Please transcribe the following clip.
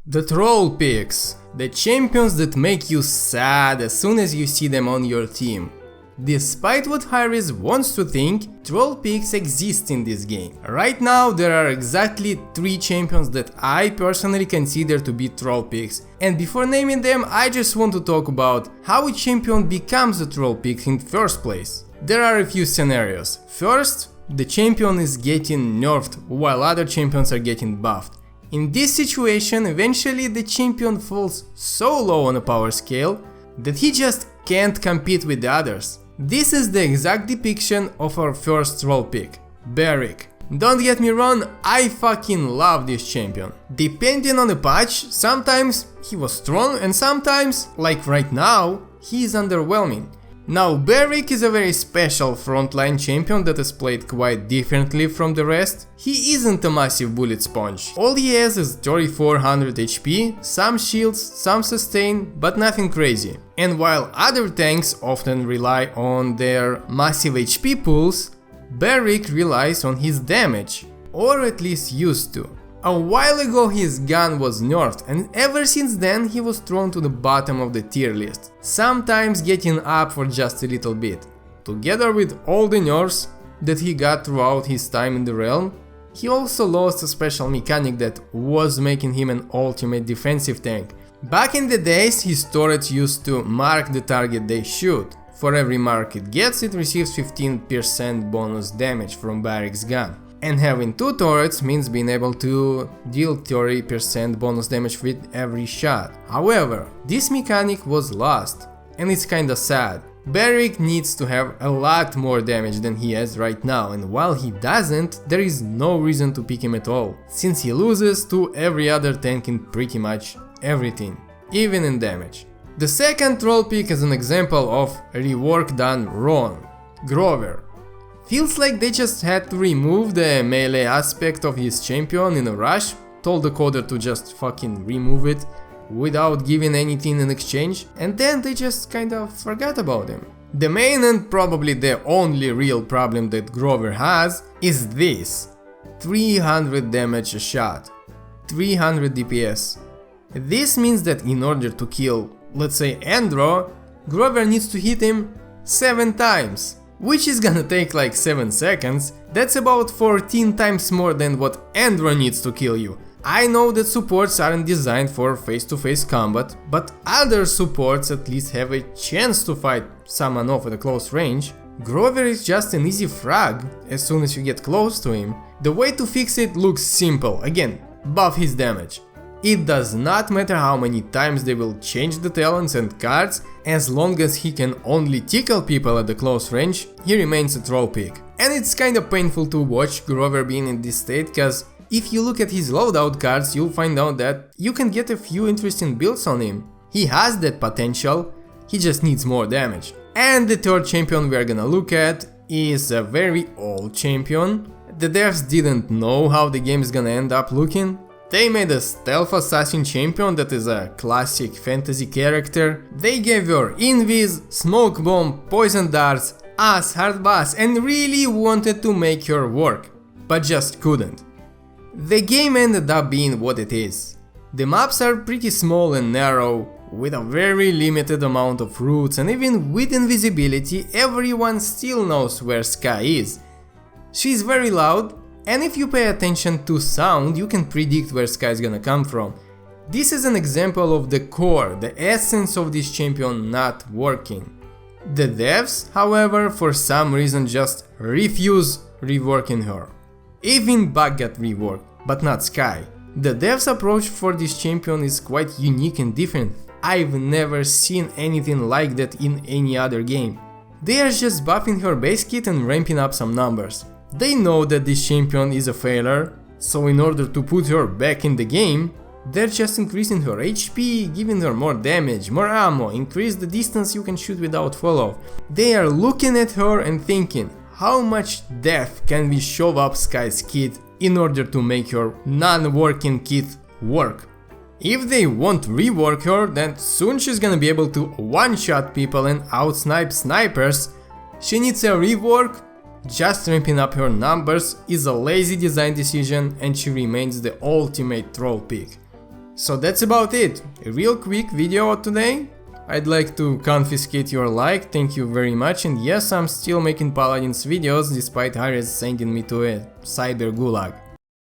The Trollpicks, the champions that make you sad as soon as you see them on your team. Despite what Hi-Rez wants to think, Trollpicks exist in this game. Right now there are exactly 3 champions that I personally consider to be Trollpicks, and before naming them I just want to talk about how a champion becomes a Trollpick in first place. There are a few scenarios. First, the champion is getting nerfed while other champions are getting buffed. In this situation, eventually the champion falls so low on a power scale that he just can't compete with the others. This is the exact depiction of our first Trollpick, Barrick. Don't get me wrong, I fucking love this champion. Depending on the patch, sometimes he was strong and sometimes, like right now, he is underwhelming. Now, Barrick is a very special frontline champion that is played quite differently from the rest. He isn't a massive bullet sponge. All he has is 3400 HP, some shields, some sustain, but nothing crazy. And while other tanks often rely on their massive HP pools, Barrick relies on his damage, or at least used to. A while ago his gun was nerfed, and ever since then he was thrown to the bottom of the tier list, sometimes getting up for just a little bit. Together with all the nerfs that he got throughout his time in the realm, he also lost a special mechanic that was making him an ultimate defensive tank. Back in the days, his turrets used to mark the target they shoot. For every mark it gets, it receives 15% bonus damage from Barrick's gun. And having 2 turrets means being able to deal 30% bonus damage with every shot. However, this mechanic was lost, and it's kinda sad. Barrick needs to have a lot more damage than he has right now, and while he doesn't, there is no reason to pick him at all, since he loses to every other tank in pretty much everything, even in damage. The second Trollpick is an example of rework done wrong, Grover. Feels like they just had to remove the melee aspect of his champion in a rush, told the coder to just fucking remove it without giving anything in exchange, and then they just kinda forgot about him. The main and probably the only real problem that Grover has is this: 300 damage a shot, 300 DPS. This means that in order to kill, let's say, Andro, Grover needs to hit him 7 times. Which is gonna take like 7 seconds. That's about 14 times more than what Andro needs to kill you. I know that supports aren't designed for face-to-face combat, but other supports at least have a chance to fight someone off at a close range. Grover is just an easy frag as soon as you get close to him. The way to fix it looks simple. Again, buff his damage. It does not matter how many times they will change the talents and cards, as long as he can only tickle people at the close range, he remains a Trollpick. And it's kinda painful to watch Grover being in this state, cause if you look at his loadout cards, you'll find out that you can get a few interesting builds on him. He has that potential, he just needs more damage. And the third champion we're gonna look at is a very old champion. The devs didn't know how the game is gonna end up looking. They made a stealth assassin champion that is a classic fantasy character. They gave her invis, smoke bomb, poison darts, hard boss, and really wanted to make her work, but just couldn't. The game ended up being what it is. The maps are pretty small and narrow, with a very limited amount of routes, and even with invisibility everyone still knows where Sky is. She's very loud, and if you pay attention to sound, you can predict where Sky is gonna come from. This is an example of the core, the essence of this champion not working. The devs, however, for some reason just refuse reworking her. Even Bug got reworked, but not Sky. The devs' approach for this champion is quite unique and different. I've never seen anything like that in any other game. They are just buffing her base kit and ramping up some numbers. They know that this champion is a failure, so in order to put her back in the game, they're just increasing her HP, giving her more damage, more ammo, increase the distance you can shoot without follow. They are looking at her and thinking, how much death can we shove up Sky's kit in order to make her non-working kit work? If they won't rework her, then soon she's gonna be able to one-shot people and outsnipe snipers. She needs a rework. Just ramping up her numbers is a lazy design decision, and she remains the ultimate Trollpick. So that's about it. A real quick video today. I'd like to confiscate your like, thank you very much, and yes, I'm still making Paladins videos despite Hi-Rez sending me to a cyber gulag.